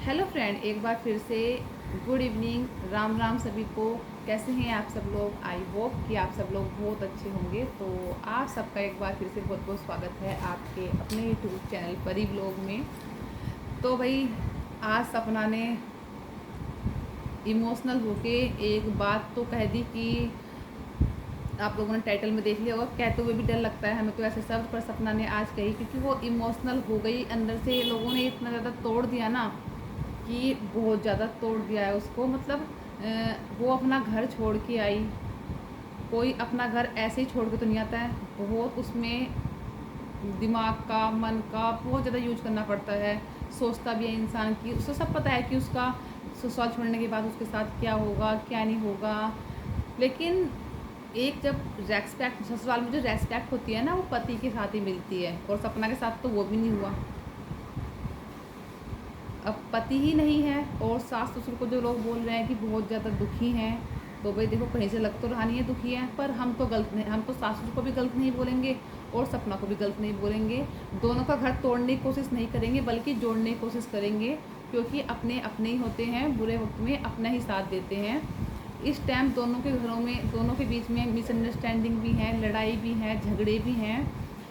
Hello friend, एक बार फिर से गुड इवनिंग, राम राम सभी को। कैसे हैं आप सब लोग? आई होप कि आप सब लोग बहुत अच्छे होंगे। तो आप सबका एक बार फिर से बहुत बहुत स्वागत है आपके अपने यूट्यूब चैनल परी ब्लॉग में। तो भाई, आज सपना ने इमोशनल होके एक बात तो कह दी कि आप लोगों ने टाइटल में देख लिया होगा, कहते हुए भी डर लगता है हमें तो ऐसे शब्द, पर सपना ने आज कही क्योंकि वो इमोशनल हो गई अंदर से। लोगों ने इतना ज़्यादा तोड़ दिया ना कि बहुत ज़्यादा तोड़ दिया है उसको। मतलब वो अपना घर छोड़ के आई। कोई अपना घर ऐसे ही छोड़ के तो नहीं आता है, बहुत उसमें दिमाग का, मन का बहुत ज़्यादा यूज करना पड़ता है। सोचता भी है इंसान की, उसको सब पता है कि उसका ससुराल छोड़ने के बाद उसके साथ क्या होगा क्या नहीं होगा। लेकिन एक जब रेस्पेक्ट, ससुराल में जो रेस्पेक्ट होती है ना, वो पति के साथ ही मिलती है, और सपना के साथ तो वो भी नहीं हुआ। अब पति ही नहीं है और सास ससुर को जो लोग बोल रहे हैं कि बहुत ज़्यादा दुखी हैं, तो भाई देखो, कहीं से लग तो रहा नहीं है दुखी है, पर हम तो गलत नहीं, हम तो सास ससुर को भी गलत नहीं बोलेंगे और सपना को भी गलत नहीं बोलेंगे। दोनों का घर तोड़ने की कोशिश नहीं करेंगे, बल्कि जोड़ने की कोशिश करेंगे, क्योंकि अपने अपने ही होते हैं, बुरे वक्त में अपना ही साथ देते हैं। इस टाइम दोनों के घरों में, दोनों के बीच में मिसअंडरस्टैंडिंग भी है, लड़ाई भी है, झगड़े भी हैं।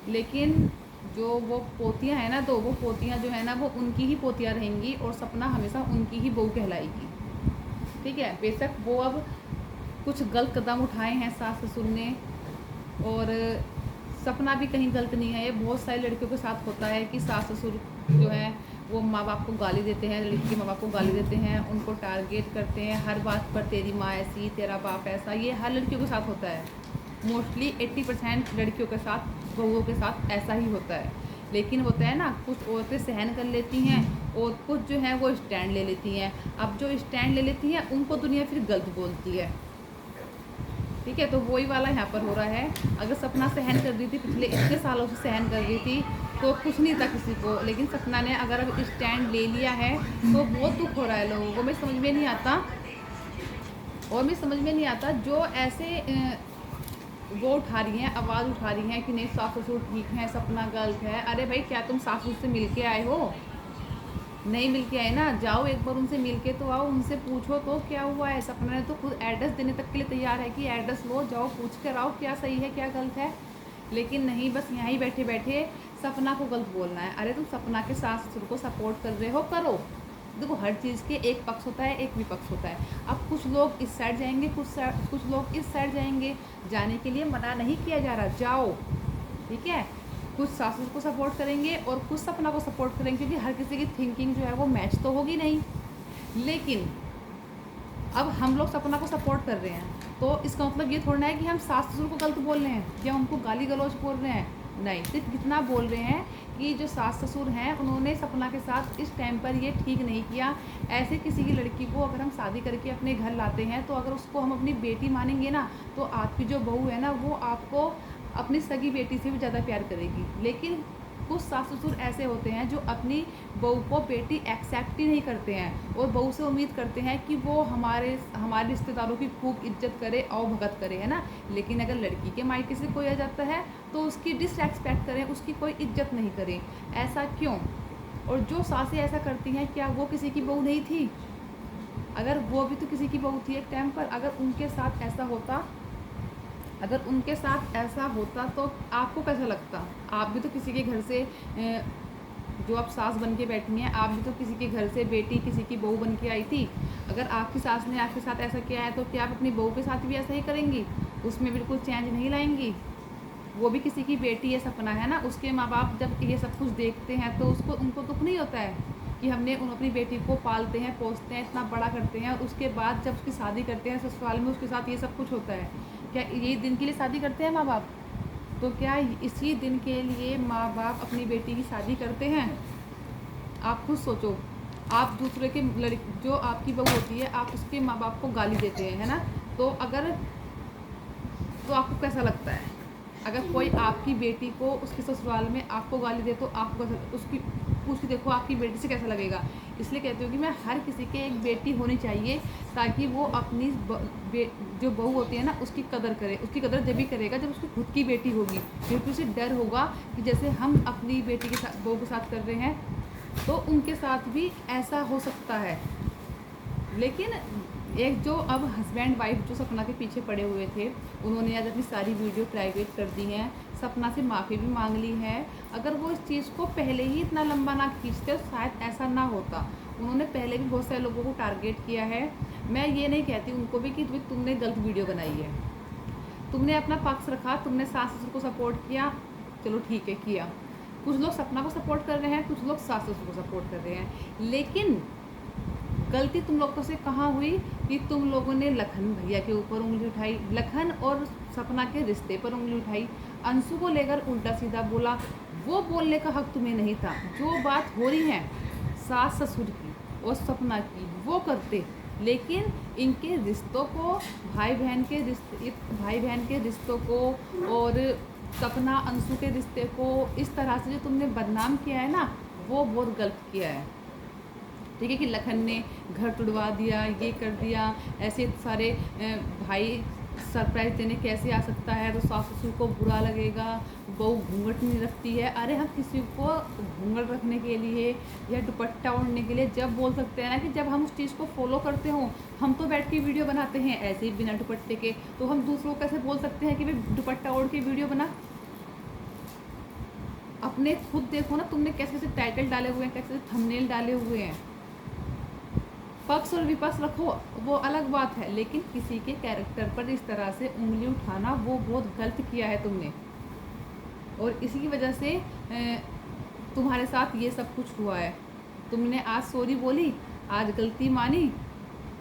लेकिन जो वो पोतियाँ हैं ना, तो वो पोतियाँ जो है ना, वो उनकी ही पोतियाँ रहेंगी और सपना हमेशा उनकी ही बहू कहलाएगी। ठीक है, बेशक वो अब कुछ गलत कदम उठाए हैं सास ससुर ने, और सपना भी कहीं गलत नहीं है। ये बहुत सारी लड़कियों के साथ होता है कि सास ससुर जो है वो माँ बाप को गाली देते हैं, लड़की के माँ बाप को गाली देते हैं, उनको टारगेट करते हैं हर बात पर, तेरी माँ ऐसी, तेरा बाप ऐसा। ये हर लड़कियों के साथ होता है। मोस्टली 80% लड़कियों के साथ, बहुओं के साथ ऐसा ही होता है। लेकिन होता है ना, कुछ औरतें सहन कर लेती हैं और कुछ जो है वो स्टैंड ले लेती हैं। अब जो स्टैंड ले लेती हैं उनको दुनिया फिर गलत बोलती है। ठीक है, तो वही वाला यहाँ पर हो रहा है। अगर सपना सहन कर रही थी, पिछले इतने सालों से सहन कर रही थी, तो कुछ नहीं था किसी को। लेकिन सपना ने अगर अब स्टैंड ले लिया है तो बहुत दुख हो रहा है लोगों को। मैं समझ में नहीं आता, और मैं समझ में नहीं आता जो ऐसे वो उठा रही हैं, आवाज़ उठा रही हैं कि नहीं सास ससुर ठीक है, सपना गलत है। अरे भाई, क्या तुम सास ससुर से मिल के आए हो? नहीं मिल के आए ना, जाओ एक बार उनसे मिल के तो आओ, उनसे पूछो तो क्या हुआ है। सपना ने तो खुद एड्रेस देने तक के लिए तैयार है कि एड्रेस लो, जाओ पूछ कर आओ क्या सही है क्या गलत है। लेकिन नहीं, बस यहाँ ही बैठे बैठे सपना को गलत बोलना है। अरे तुम सपना के सास ससुर को सपोर्ट कर रहे हो, करो। देखो, हर चीज़ के एक पक्ष होता है, एक विपक्ष होता है। अब कुछ लोग इस साइड जाएंगे, कुछ लोग इस साइड जाएंगे। जाने के लिए मना नहीं किया जा रहा, जाओ। ठीक है, कुछ सासू को सपोर्ट करेंगे और कुछ सपना को सपोर्ट करेंगे, क्योंकि हर किसी की थिंकिंग जो है वो मैच तो होगी नहीं। लेकिन अब हम लोग सपना को सपोर्ट कर रहे हैं, तो इसका मतलब ये थोड़ा है कि हम सास ससुर को गलत बोल रहे हैं या उनको गाली गलौज बोल रहे हैं। नहीं, सिर्फ कितना बोल रहे हैं कि जो सास ससुर हैं उन्होंने सपना के साथ इस टाइम पर ये ठीक नहीं किया। ऐसे किसी की लड़की को अगर हम शादी करके अपने घर लाते हैं, तो अगर उसको हम अपनी बेटी मानेंगे ना, तो आपकी जो बहू है ना, वो आपको अपनी सगी बेटी से भी ज़्यादा प्यार करेगी। लेकिन कुछ सास ससुर ऐसे होते हैं जो अपनी बहू को बेटी एक्सेप्ट ही नहीं करते हैं, और बहू से उम्मीद करते हैं कि वो हमारे रिश्तेदारों की खूब इज्जत करे और भगत करे, है ना। लेकिन अगर लड़की के मायके से कोई आ जाता है तो उसकी डिसरेस्पेक्ट करें, उसकी कोई इज्जत नहीं करें। ऐसा क्यों? और जो सासें ऐसा करती हैं, क्या वो किसी की बहू नहीं थी? अगर वो भी तो किसी की बहू थी एक टाइम पर। अगर उनके साथ ऐसा होता, तो आपको कैसा लगता? आप भी तो किसी के घर से जो आप सास बन के बैठी हैं, आप भी तो किसी के घर से बेटी, किसी की बहू बन के आई थी। अगर आपकी सास ने आपके साथ ऐसा किया है, तो क्या आप अपनी बहू के साथ भी ऐसा ही करेंगी? उसमें बिल्कुल चेंज नहीं लाएंगी? वो भी किसी की बेटी है, सपना है ना। उसके माँ बाप जब ये सब कुछ देखते हैं तो उनको दुख नहीं होता है कि हमने अपनी बेटी को पालते हैं, पोसते हैं, इतना बड़ा करते हैं, और उसके बाद जब उसकी शादी करते हैं ससुराल में, उसके साथ ये सब कुछ होता है। क्या यही दिन के लिए शादी करते हैं माँ बाप? तो क्या इसी दिन के लिए माँ बाप अपनी बेटी की शादी करते हैं? आप खुद सोचो। आप दूसरे के जो आपकी बहू होती है, आप उसके माँ बाप को गाली देते हैं, है ना। तो आपको कैसा लगता है? अगर कोई आपकी बेटी को उसके ससुराल में आपको गाली दे, तो आपको उसकी देखो आपकी बेटी से कैसा लगेगा। इसलिए कहती हूँ कि मैं हर किसी के एक बेटी होनी चाहिए, ताकि वो अपनी जो बहू होती है ना, उसकी कदर करे। उसकी कदर जब भी करेगा जब उसकी खुद की बेटी होगी, क्योंकि उसे डर होगा कि जैसे हम अपनी बेटी के साथ, बहू के साथ कर रहे हैं, तो उनके साथ भी ऐसा हो सकता है। लेकिन एक जो अब हस्बैंड वाइफ जो सपना के पीछे पड़े हुए थे, उन्होंने आज अपनी सारी वीडियो प्राइवेट कर दी हैं, सपना से माफ़ी भी मांग ली है। अगर वो इस चीज़ को पहले ही इतना लंबा ना खींचते तो शायद ऐसा ना होता। उन्होंने पहले भी बहुत सारे लोगों को टारगेट किया है। मैं ये नहीं कहती उनको भी कि तुमने गलत वीडियो बनाई है, तुमने अपना पक्ष रखा, तुमने सास ससुर को सपोर्ट किया, चलो ठीक है किया। कुछ लोग सपना को सपोर्ट कर रहे हैं, कुछ लोग सास ससुर को सपोर्ट कर रहे हैं, लेकिन गलती तुम लोगों से कहाँ हुई कि तुम लोगों ने लखन भैया के ऊपर उंगली उठाई, लखन और सपना के रिश्ते पर उंगली उठाई, अंशु को लेकर उल्टा सीधा बोला। वो बोलने का हक तुम्हें नहीं था। जो बात हो रही है सास ससुर की और सपना की वो करते, लेकिन इनके रिश्तों को, भाई बहन के रिश्तों को और सपना अंशु के रिश्ते को इस तरह से जो तुमने बदनाम किया है ना, वो बहुत गलत किया है। ठीक है कि लखन ने घर तुड़वा दिया, ये कर दिया, ऐसे सारे भाई सरप्राइज देने कैसे आ सकता है, तो सास ससुर को बुरा लगेगा, बहू घूंघट नहीं रखती है। अरे हम किसी को घूंघट रखने के लिए या दुपट्टा ओढ़ने के लिए जब बोल सकते हैं ना कि जब हम उस चीज़ को फॉलो करते हों। हम तो बैठ के वीडियो बनाते हैं ऐसे ही बिना दुपट्टे के, तो हम दूसरों को कैसे बोल सकते हैं कि भाई दुपट्टा ओढ़ के वीडियो बना। अपने खुद देखो ना, तुमने कैसे कैसे टाइटल डाले हुए हैं, कैसे थंबनेल डाले हुए हैं। पक्ष और विपक्ष रखो, वो अलग बात है, लेकिन किसी के कैरेक्टर पर इस तरह से उंगली उठाना वो बहुत गलत किया है तुमने। और इसी की वजह से तुम्हारे साथ ये सब कुछ हुआ है। तुमने आज सॉरी बोली, आज गलती मानी,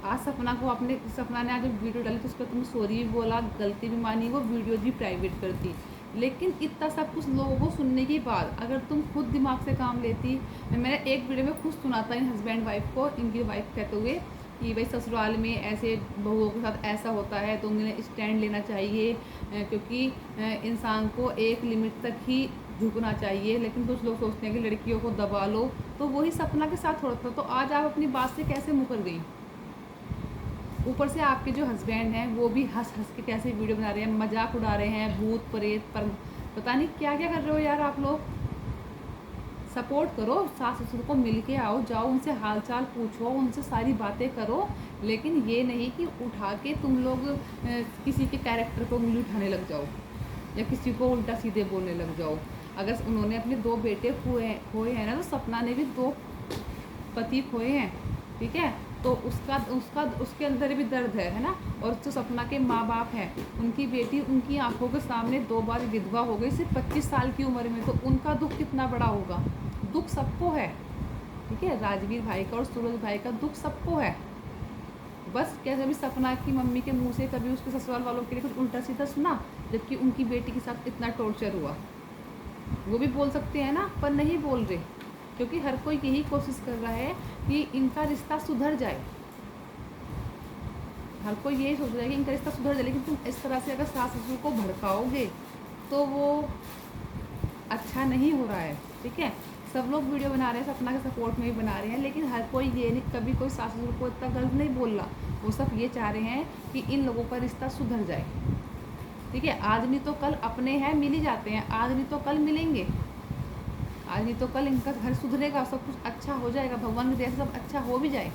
आज सपना ने आज वीडियो डाली तो उस पर तुमने सॉरी भी बोला, गलती भी मानी, वो वीडियो भी प्राइवेट कर दी। लेकिन इतना सब कुछ लोगों को सुनने के बाद अगर तुम खुद दिमाग से काम लेती। मैंने एक वीडियो में खुद सुना था इन हस्बैंड वाइफ को, इनकी वाइफ कहते हुए कि भाई ससुराल में ऐसे बहुओं के साथ ऐसा होता है, तो उन्हें स्टैंड लेना चाहिए, क्योंकि इंसान को एक लिमिट तक ही झुकना चाहिए। लेकिन कुछ लोग सोचते हैं कि लड़कियों को दबा लो, तो वही सपना के साथ होता। तो आज आप अपनी बात से कैसे मुकर गई? ऊपर से आपके जो हस्बैंड हैं वो भी हंस हंस के कैसे वीडियो बना रहे हैं, मजाक उड़ा रहे हैं, भूत प्रेत पर पता नहीं क्या क्या कर रहे हो यार आप लोग। सपोर्ट करो, सास ससुर को मिल के आओ, जाओ उनसे हालचाल पूछो, उनसे सारी बातें करो, लेकिन ये नहीं कि उठा के तुम लोग किसी के कैरेक्टर को उंगली उठाने लग जाओ या किसी को उल्टा सीधे बोलने लग जाओ। अगर उन्होंने अपने 2 बेटे खोए हैं ना, तो सपना ने भी 2 पति खोए हैं, ठीक है, तो उसके अंदर भी दर्द है ना। और जो सपना के माँ बाप हैं, उनकी बेटी उनकी आंखों के सामने 2 बार विधवा हो गई सिर्फ 25 साल की उम्र में, तो उनका दुख कितना बड़ा होगा। दुख सबको है, ठीक है, राजवीर भाई का और सूरज भाई का दुख सबको है। बस क्या कभी सपना की मम्मी के मुंह से कभी उसके ससुराल वालों के लिए कुछ उल्टा सीधा सुना, जबकि उनकी बेटी के साथ इतना टॉर्चर हुआ। वो भी बोल सकते हैं ना, पर नहीं बोल रहे, क्योंकि हर कोई यही कोशिश कर रहा है कि इनका रिश्ता सुधर जाए। हर कोई यही सोच रहा है कि इनका रिश्ता सुधर जाए, लेकिन तुम इस तरह से अगर सास ससुर को भड़काओगे तो वो अच्छा नहीं हो रहा है, ठीक है। सब लोग वीडियो बना रहे हैं, सपना के सपोर्ट में भी बना रहे हैं, लेकिन हर कोई ये नहीं, कभी कोई सास ससुर को इतना गलत नहीं बोल रहा। वो सब ये चाह रहे हैं कि इन लोगों का रिश्ता सुधर जाए, ठीक है। आज नहीं तो कल अपने हैं, मिल ही जाते हैं, आज नहीं तो कल मिलेंगे, आज नहीं तो कल इनका घर सुधरेगा, सब कुछ अच्छा हो जाएगा, भगवान की दया से सब अच्छा हो भी जाए।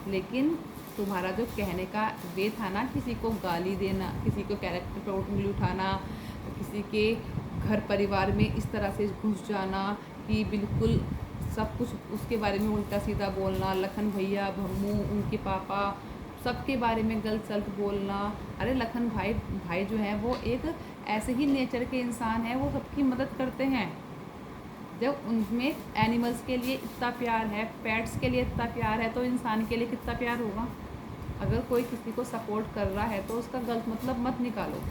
लेकिन तुम्हारा जो कहने का वे था ना, किसी को गाली देना, किसी को कैरेक्टर पर उंगली उठाना, किसी के घर परिवार में इस तरह से घुस जाना कि बिल्कुल सब कुछ उसके बारे में उल्टा सीधा बोलना, लखन भैया, भम्मू, उनके पापा, सबके बारे में गलत सलत बोलना। अरे लखन भाई जो हैं वो एक ऐसे ही नेचर के इंसान हैं, वो सबकी मदद करते हैं। जब उनमें एनिमल्स के लिए इतना प्यार है, पेट्स के लिए इतना प्यार है, तो इंसान के लिए कितना प्यार होगा। अगर कोई किसी को सपोर्ट कर रहा है तो उसका गलत मतलब मत निकालो।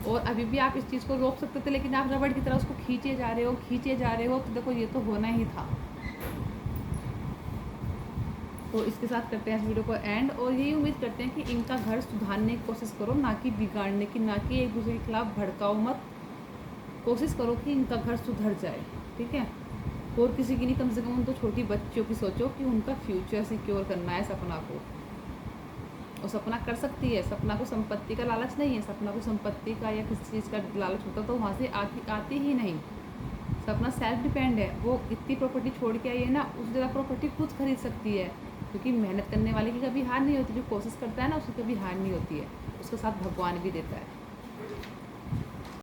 और अभी भी आप इस चीज़ को रोक सकते थे, लेकिन आप रबड़ की तरह उसको खींचे जा रहे हो, तो देखो ये तो होना ही था। तो इसके साथ करते हैं इस वीडियो को एंड, और यही उम्मीद करते हैं कि इनका घर सुधारने की कोशिश करो, ना कि बिगाड़ने की, ना कि एक दूसरे के खिलाफ भड़काओ मत। कोशिश करो कि इनका घर सुधर जाए, ठीक है। और किसी की नहीं, कम से कम उन तो छोटी बच्चियों की सोचो कि उनका फ्यूचर सिक्योर करना है सपना को। और सपना कर सकती है, सपना को संपत्ति का लालच नहीं है, सपना को संपत्ति का या किसी चीज़ का लालच होता तो वहाँ से आती ही नहीं। उसका अपना सेल्फ डिपेंड है, वो इतनी प्रॉपर्टी छोड़ के आई है ना, उस जगह प्रॉपर्टी खुद खरीद सकती है, क्योंकि मेहनत करने वाले की कभी हार नहीं होती, जो कोशिश करता है ना उसकी कभी हार नहीं होती है, उसके साथ भगवान भी देता है।